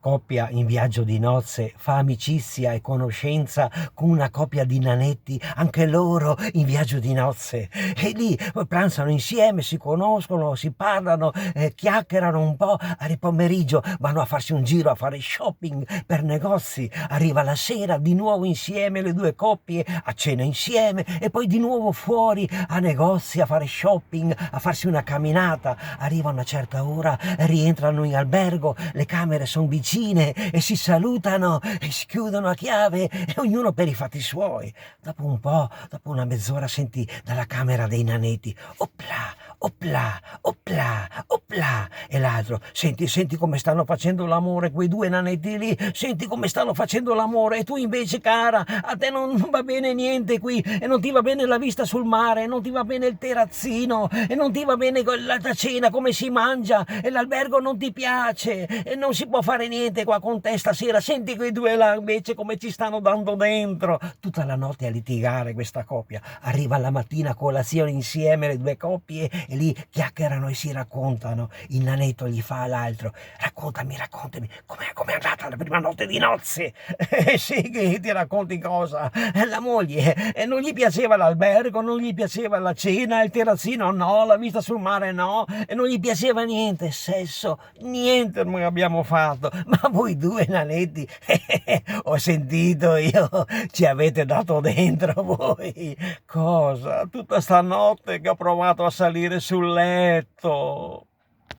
coppia in viaggio di nozze fa amicizia e conoscenza con una coppia di nanetti, anche loro in viaggio di nozze. E lì pranzano insieme, si conoscono, si parlano, chiacchierano un po', al pomeriggio vanno a farsi un giro a fare shopping per negozi, arriva la sera di nuovo insieme le due coppie a cena insieme e poi di nuovo fuori a negozi a fare shopping, a farsi una camminata. Arriva una certa ora, rientrano in albergo, le camere sono vicine e si salutano e si chiudono a chiave e ognuno per i fatti suoi. Dopo un po', dopo una mezz'ora senti dalla camera dei nanetti opla, opla, opla, opla, e l'altro senti come stanno facendo l'amore quei due nanetti lì, senti come stanno facendo l'amore, e tu invece, cara, a te non va bene niente qui, e non ti va bene la vista sul mare, e non ti va bene il terrazzino, e non ti va bene la cena, come si mangia, e l'albergo non ti piace, e non si può fare niente qua con te stasera. Senti quei due là invece come ci stanno dando dentro. Tutta la notte a litigare questa coppia. Arriva la mattina a colazione insieme le due coppie e lì chiacchierano e si raccontano. Il nanetto gli fa all'altro: raccontami, com'è andata la prima notte di nozze? Sì, che ti racconti cosa? La moglie non gli piaceva l'albergo, non gli piaceva la cena, il terrazzino no, la vista sul mare no, e non gli piaceva niente, sesso, niente noi abbiamo fatto. Ma voi due nanetti, ho sentito io, ci avete dato dentro voi. Cosa? Tutta stanotte che ho provato a salire sul letto.